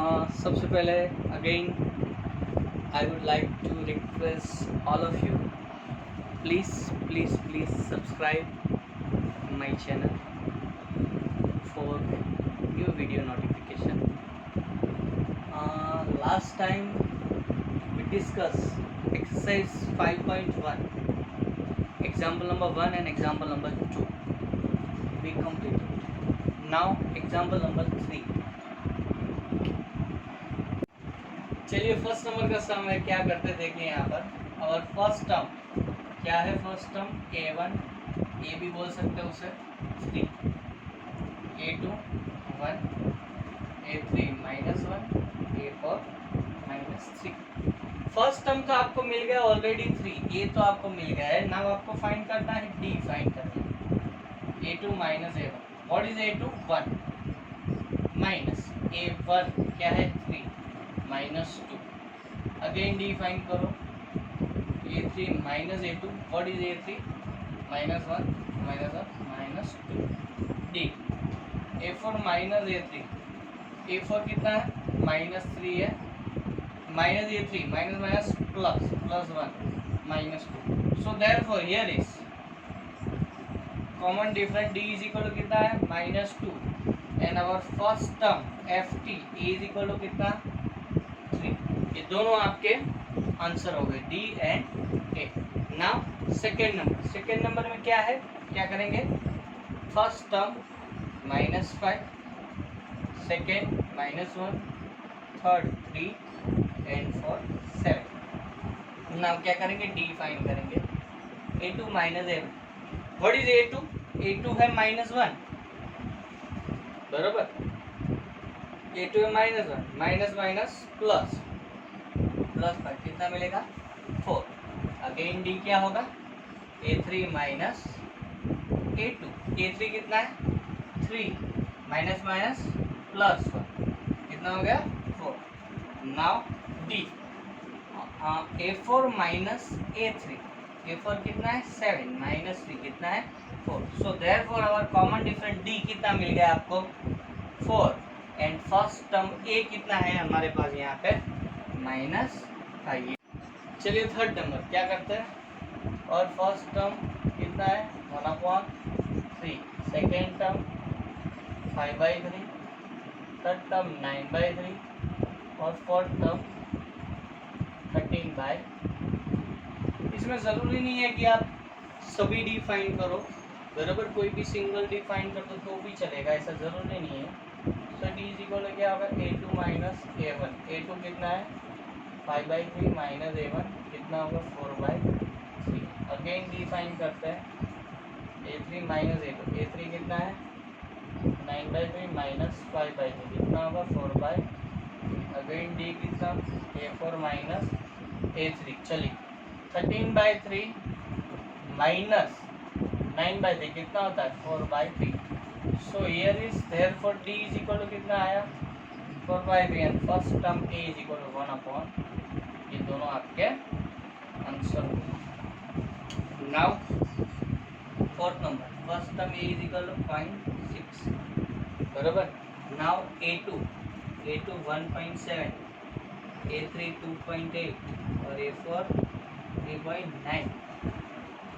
सबसे पहले again I would like to request all of you, please please please subscribe my channel for new video notification. Last time we discussed exercise 5.1, example number 1 and example number 2. We completed. Now example number 3. चलिए first number का सम है, क्या करते देखें यहाँ पर. और first term क्या है? फर्स्ट टर्म a1, a भी बोल सकते हो उसे, 3, a2 1, a3 -1, a4 -3. First term तो आपको मिल गया ऑलरेडी 3, ये तो आपको मिल गया है. नाउ आपको फाइंड करना है डी, फाइंड करना है a2 -a1. What is a2? 1 minus a1 क्या है? 3 -2. अगेन डी फाइंड करो, a3 -a2. What is a3? -1 -2. D a4 -a3. a4 कितना है? -3 है. -a3 minus plus +1 -2. So therefore here is common difference d is equal to कितना है? -2. And our first term ft is equal to कितना? 3. ये दोनों आपके आंसर हो गए, D and A. Now second number में क्या है? क्या करेंगे? First term -5, second -1, third 3 and fourth 7. Now क्या करेंगे? डी फाइंड करेंगे. a2 -a1. What is a2? a2 है -1, बरोबर. a2 है -1, माइनस प्लस 5 कितना मिलेगा? 4. अगेन डी क्या होगा? a3 -a2. a3 कितना है? 3 माइनस +1 कितना हो गया? 4. Now D a4 -a3. a4 कितना है? 7 -3 कितना है? 4. So therefore our common difference D कितना मिल गया आपको? 4. एंड फर्स्ट टर्म ए कितना है हमारे पास यहाँ पे? -5. चलिए थर्ड नंबर क्या करते हैं? और फर्स्ट टर्म कितना है? 1/3. Second term 5/3. थर्ड टर्म 9/3 और फोर्थ टर्म 13/. इसमें ज़रूरी नहीं है कि आप सभी डी फाइंड करो, बराबर. कोई भी सिंगल डी फाइंड कर दो तो भी चलेगा, ऐसा ज़रूरी नहीं है. सो डी इज इक्वल क्या होगा? a2 -a1. a2 कितना है? 5/3 -a1 कितना होगा? 4/3. अगेन डी फाइंड करते हैं. a3 -a2. a3 कितना है? 9/3 -5/3 कितना होगा? 4/3. अगेन डी कितना? a4 -a3. चलिए 13/3 -9/3 कितना होता है? 4/3. So here is therefore D is equal to कितना आया? 4/3. And first term A is equal to 1/. ये दोनों आपके आंसर होंगे. Now fourth number, first term A is equal to 0.6, बराबर. नाउ a2 1.7, a3 2.8 और a4 3.9.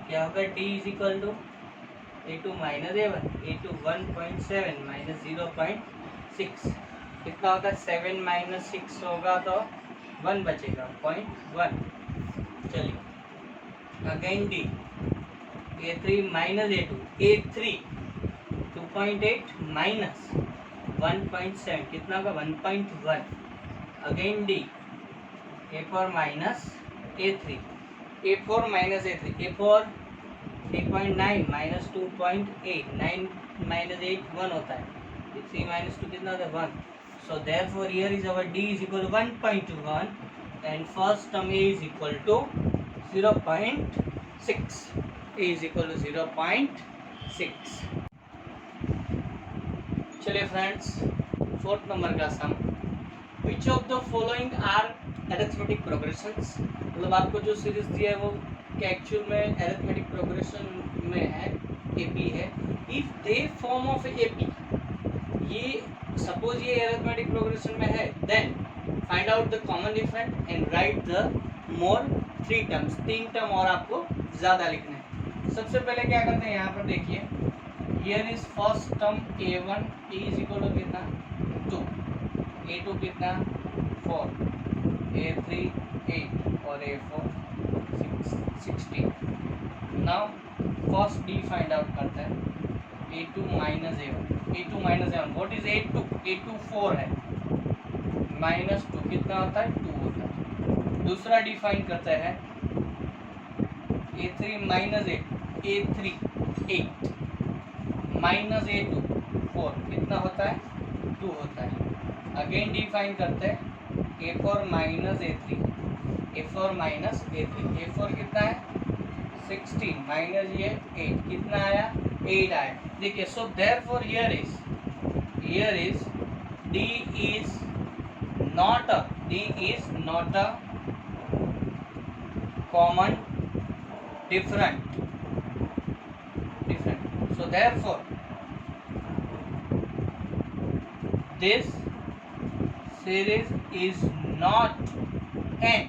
क्या होगा? d is equal to a2 -a1. a2 1.7 -0.6 कितना होगा? 7 -6 होगा तो 1 बचेगा, 0.1. चलिए again D a3 -a2. a3 2.8 -1.7 कितना होगा? 1.1. Again D a4 -a3. a4 -a3. a4 3.9 -2.8. 9 -8 1 होता है. 3 -2 कितना होता है? 1. So therefore here is our d is equal to 1.1 and first term A is equal to 0.6. A is equal to 0.6. चलिए friends fourth number का sum. Which of the following are arithmetic progressions. मतलब आपको जो series दिया है वो actual में arithmetic progression में है, एपी है. If they form of AP, ये सपोज ये अरिथमेटिक प्रोग्रेशन में है, then find out the common different and write the more 3 terms, 3 term और आपको ज़्यादा लिखना है। सबसे पहले क्या करते हैं, यहाँ पर देखिए, here is first term a1 is equal to कितना 2, a2 कितना 4, a3 8 और a4 16। Now first D find out करते हैं, a2 minus a1, what is a2 4 है, माइनस 2 कितना होता है 2 होता है। दूसरा डिफाइन करता है a3 minus 8, a3 8 minus a2 4 कितना होता है 2 होता है। अगेन डिफाइन करते हैं a4 माइनस a3, a4 कितना है 16 माइनस ये 8 कितना आया 8 आया। देखिए, सो therefore here is d is not a common different, so therefore this series is not n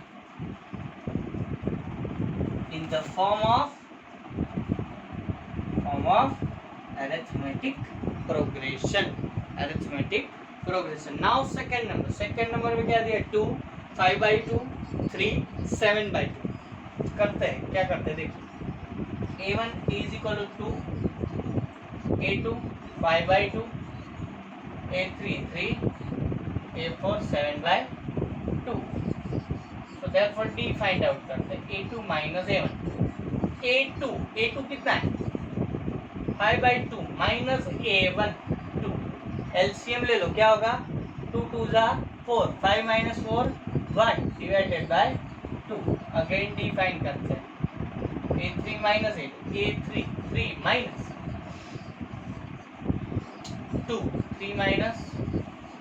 in the form of arithmetic progression। now second number में क्या दिया 2 5/2 3 7/2। करते हैं, क्या करते हैं देखिए, a1 is equal to 2, a2 5/2, a3 3, a4 7/2। so therefore d find out करते हैं, a2 माइनस a1, a2 कितना है 5/2 माइनस a1 2, एलसीएम ले लो, क्या होगा 2 2 जा 4, 5 minus 4 1 divided by 2। Again define करते हैं a3 minus a3 3 minus 2 3 minus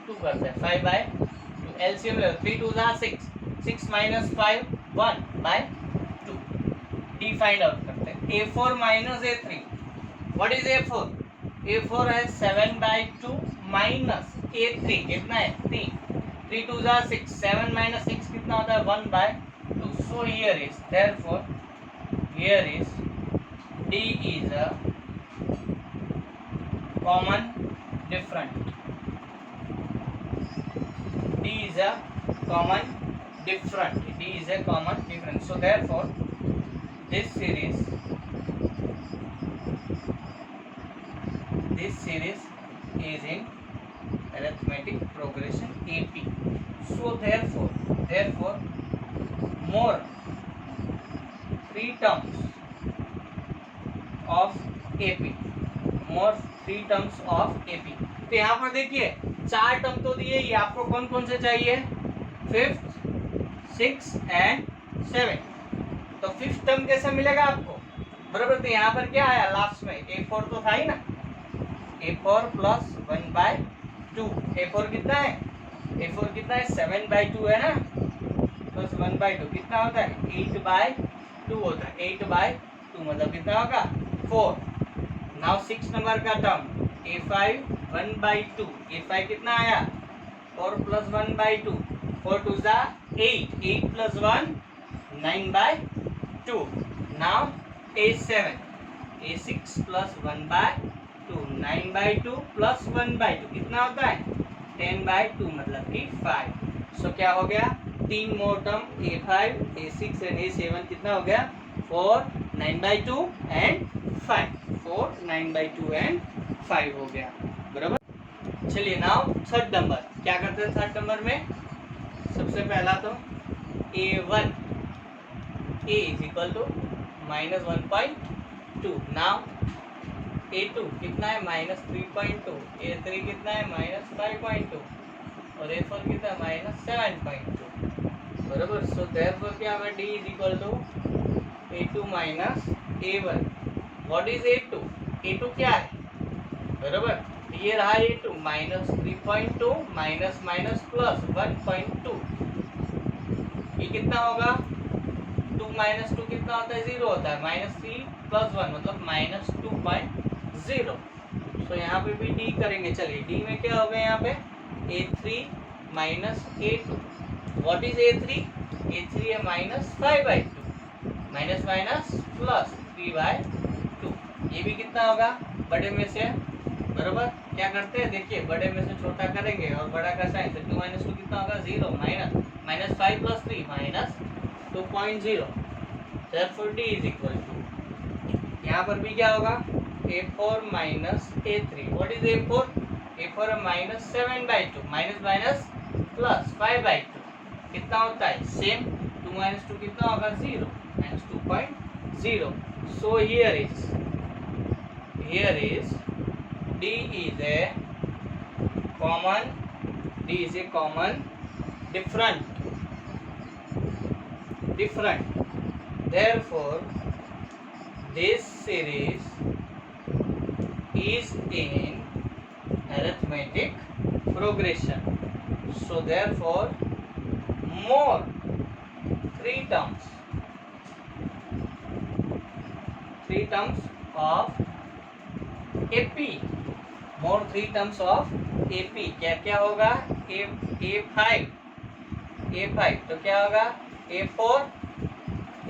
2 करते हैं 5/2, एलसीएम ले लो, 3 2 जा 6, 6 minus 5 1 by 2। D find out करते हैं a4 minus a3, what is a4 है 7/2 माइनस a3 कितना है 3, 3 2 जा 6, 7 माइनस 6 कितना होता है 1/2। सो here is therefore d is a common different, d is a common different, so therefore this series is in arithmetic progression AP। so therefore more 3 terms of AP, तो यहाँ पर देखिए 4 टर्म तो दिए ही, आपको कौन कौन से चाहिए 5th 6th एंड 7th। तो 5th टर्म कैसे मिलेगा आपको, बराबर। तो यहाँ पर क्या आया लास्ट में a4 तो था ही ना, a4 प्लस 1/2, a4 कितना है 7/2 है ना, प्लस 1/2 कितना होता है 8/2 होता है, 8/2 मतलब कितना होगा 4। नाउ 6 नंबर का टर्म a5 1/2, a5 कितना आया 4 प्लस 1/2, 4 2 जा 8, 8 plus 1 9/2। Now a6 plus 1/2, 9/2 plus 1/2 कितना होता है 10/2 मतलब कि 5। सो क्या हो गया 3 मोर term a5 a6 and a7 कितना हो गया 4 9/2 एंड 5, 4 9/2 एंड 5 हो गया, बराबर। चलिए नाउ थर्ड नंबर क्या करते हैं, थर्ड नंबर में सबसे पहला तो a1 a is equal to minus 1.2। Now a2 कितना है माइनस 3.2, a3 कितना है माइनस 5.2 और a4 कितना है माइनस 7.2, बराबर। सो देयरफॉर क्या होगा d is equal to a2 minus a1। What is a2 क्या है, बराबर। ये रहा a2 minus 3.2 minus minus plus 1.2, ये कितना होगा 2 माइनस 2 कितना होता है 0 होता है, -3 + 1 मतलब -2.0। तो यहाँ पे भी डी करेंगे। चलिए डी में क्या होगा यहाँ पे a3 minus a2। What is a3? a3 है -5/2 माइनस माइनस प्लस 3/2। ये भी कितना होगा बड़े में से, बराबर क्या करते हैं देखिए, बड़े में से छोटा करेंगे और बड़ा का साइन, तो 2 - 2 कितना होगा 0 minus 5 + 3 -2.0। Therefore d is equal to, यहाँ पर भी क्या होगा a4 minus a3। What is a4? a4 है -7/2 माइनस माइनस प्लस 5/2 कितना होता है सेम। 2 - 2 कितना होगा 0 -2.0। सो here is d is a common different। Therefore this series is in arithmetic progression। So therefore more 3 terms of AP, more 3 terms of AP क्या क्या होगा a5 तो क्या होगा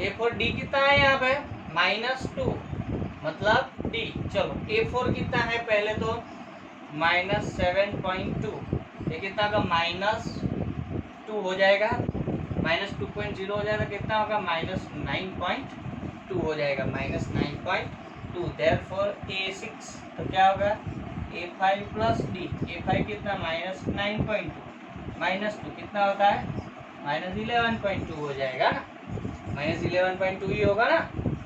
a4 d कितना है यहाँ पे -2 मतलब d। चलो a4 कितना है पहले तो -7.2, ये कितना का -2 हो जाएगा, -2.0 हो जाएगा, कितना होगा -9.2 हो जाएगा, -9.2। देयरफॉर a6 तो क्या होगा a5 प्लस d। a5 कितना -9.2 कितना होता है -11.2 हो जाएगा ना, -11.2 ही होगा ना,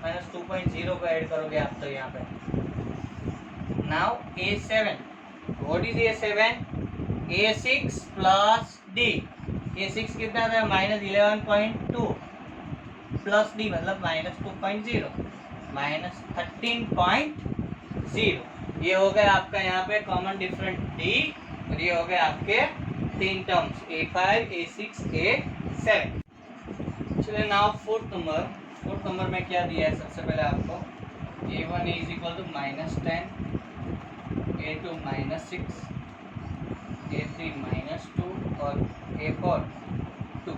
-2.0 को ऐड करोगे आप तो यहाँ पे। Now a7, what is a7? a6 plus d। a6 कितना था -11.2 प्लस d मतलब -2.0 -13.0। ये हो गया आपका यहाँ पे कॉमन डिफरेंट d, और ये हो गए आपके 3 टर्म्स a5 a6 a7। चलिए नाउ फोर्थ नंबर में क्या दिया है सबसे पहले आपको a1 is equal to -10, a2 -6, a3 -2 और a4 2।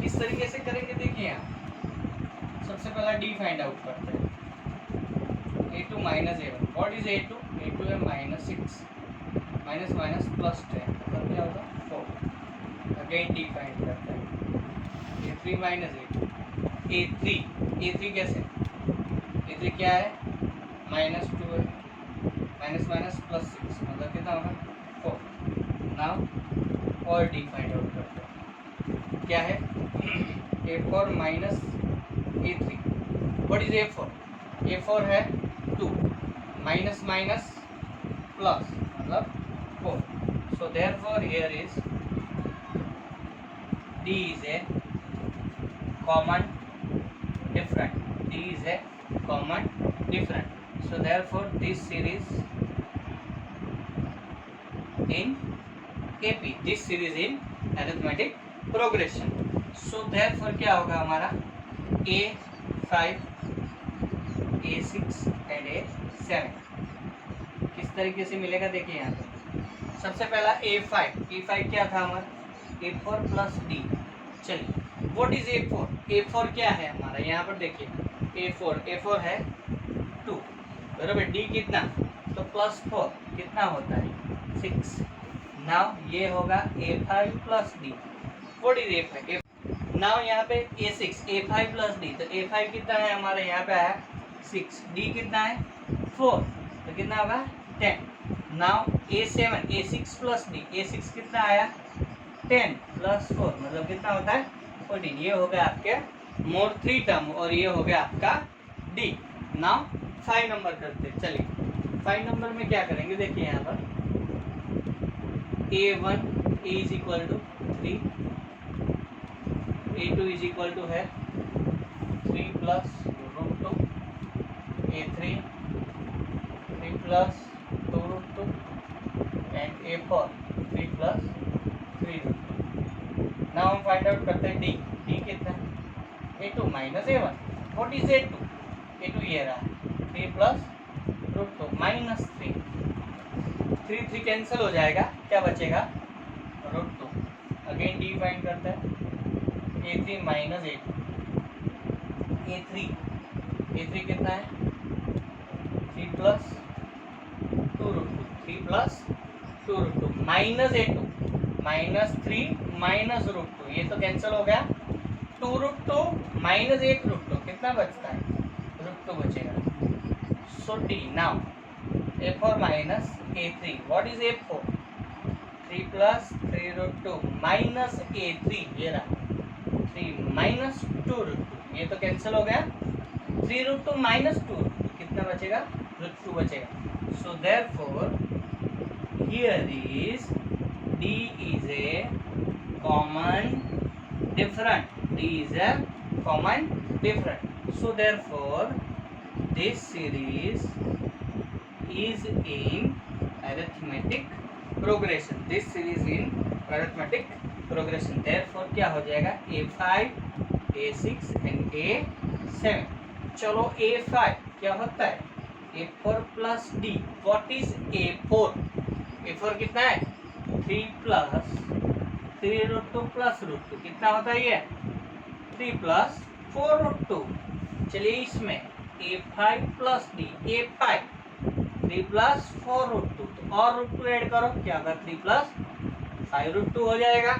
किस तरीके से करेंगे देखिए यहाँ। सबसे पहला d फाइंड आउट करते हैं। a2 -a1, what is a2? a2 है -6 माइनस माइनस प्लस 10 मतलब क्या होगा 4। अगेन d फाइंड करते हैं। a3 -a2, a3 कैसे, a3 क्या है -2 है, माइनस माइनस प्लस 6 मतलब कितना होगा 4। नाउ और d फाइंड आउट करते हैं। क्या है a4 minus a3, what is a4? a4 है 2 माइनस माइनस प्लस मतलब 4। So therefore here is d is a common different, d is a common different। So therefore this series in AP, this series in arithmetic progression। So therefore क्या होगा हमारा a5 a6 and a7 किस तरीके से मिलेगा देखिए यहाँ पे। सबसे पहला a5 क्या था हमारा a4 प्लस d। चलिए व्हाट इज a4 क्या है हमारा यहाँ पर देखिए a4 है 2 बराबर, d कितना तो +4 कितना होता है 6। नाउ ये होगा a5 plus d। What is a5? Now यहाँ पे a6 a5 प्लस d, तो a5 कितना है हमारा यहाँ पे आया 6, d कितना है 4 तो कितना होगा 10। Now a7 a6 plus d, a6 कितना आया 10 प्लस 4 मतलब कितना होता है 14। ये हो गया आपके मोर 3 टर्म और ये हो गया आपका d। नाउ 5 नंबर करते हैं। चलिए 5 नंबर में क्या करेंगे देखिए यहाँ पर a1 is equal to 3, a2 is equal to है 3 plus √2, a3 3 plus 2√2 and a4 3 plus 3√2। Now हम फाइंड आउट करते हैं d कितना a2 minus a1। What is a2? a2 ये रहा 3 प्लस रूट 2 माइनस 3, 3 कैंसिल हो जाएगा, क्या बचेगा रूट 2। अगेन डी फाइंड करते हैं, a3 माइनस a3 कितना है 3 plus 2 root 2, 3 plus 2 root 2 minus a2 minus 3 minus root 2, ये तो कैंसिल हो गया, 2 रूट 2 माइनस 8 रूट 2 कितना बचता है रूट 2 बचेगा। So d now a4 minus a3, what is a4 3 plus 3 root 2 minus a3, ये रहा 3 माइनस 2 रूट 2, ये तो कैंसिल हो गया, 3 रूट 2 माइनस 2 रूट 2 कितना बचेगा रूट 2 बचेगा। सो therefore here is d is a common different, d is a common different, so therefore this series is in arithmetic progression, this series in arithmetic progression, therefore क्या हो जाएगा a5 a6 and a7। चलो a5 क्या होता है a4 plus d, what is a4 कितना है 3 plus 3 root 2 plus root 2 कितना होता है ये 3 प्लस 4 रूट 2। चलिए इसमें a5 plus d, a5 3 plus 4 root 2, तो और रूट 2 ऐड करो, क्या होगा 3 प्लस 5 रूट 2 हो जाएगा।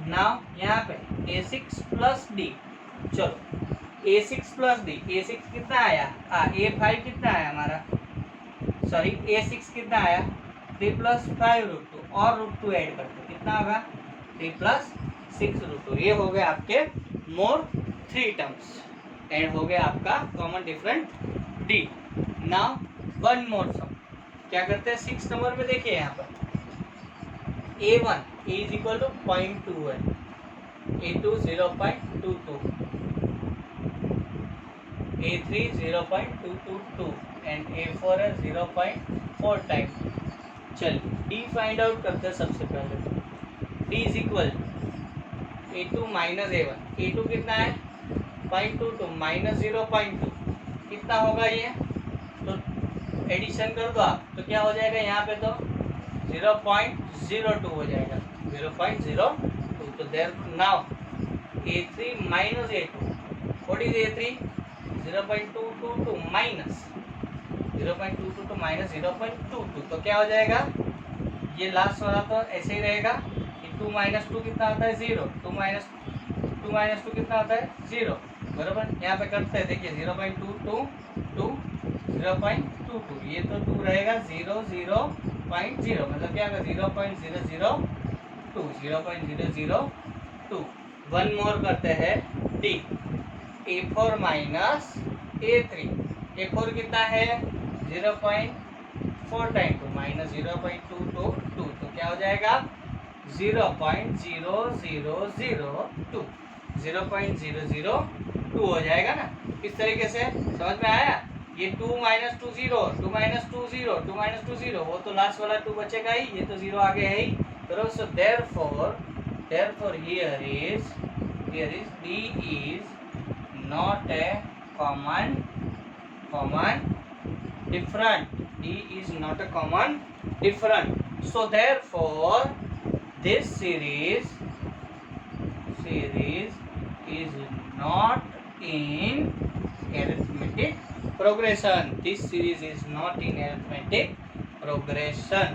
नाउ यहाँ पे a6 प्लस d, चलो a6 प्लस d, a6 कितना आया a5 कितना आया हमारा, सॉरी a6 कितना आया 3 प्लस 5 रूट 2 और रूट 2 ऐड करते कितना होगा 3 प्लस 6 रूट 2, ये हो गए आपके मोर 3 टर्म्स एंड हो गया आपका common different d. Now one more sum, क्या करते हैं 6 नंबर में देखिए यहाँ पर a1 is equal to 0.21, a2 0.22, a3 0.222 and a4 है 0.4 टाइम। चलिए d फाइंड आउट करते हैं सबसे पहले, d is equal a2 minus a1, a2 कितना है 0.22 माइनस 0.2 कितना होगा ये, तो एडिशन कर दो आप तो क्या हो जाएगा यहाँ पे तो 0.02 हो जाएगा 0.02, तो there now a3 minus a2, what is a3 0.222 minus 0.222 minus 0.22, तो क्या हो जाएगा ये लास्ट वाला तो ऐसे ही रहेगा कि 2 माइनस 2 कितना होता है 0, 2 माइनस 2 कितना होता है 0, बराबर। यहाँ पे करते हैं देखिए 0.22 टू 0.22, ये तो 2 रहेगा 0.0, मतलब क्या होगा 0.002। वन मोर करते हैं D, a4 minus a3, a4 कितना है 0.4 टाइम 2 माइनस 0.222, तो क्या हो जाएगा 0.0002 हो जाएगा ना। इस तरीके से समझ में आया, ये 2 माइनस 2 0, 2 माइनस 2 0, 2 माइनस 2 0, वो तो लास्ट वाला 2 बचेगा ही, ये तो 0 आगे है ही, तो सो therefore here is d is not a common different, d is not a common different, so therefore this series is not in arithmetic progression, this series is not in arithmetic progression।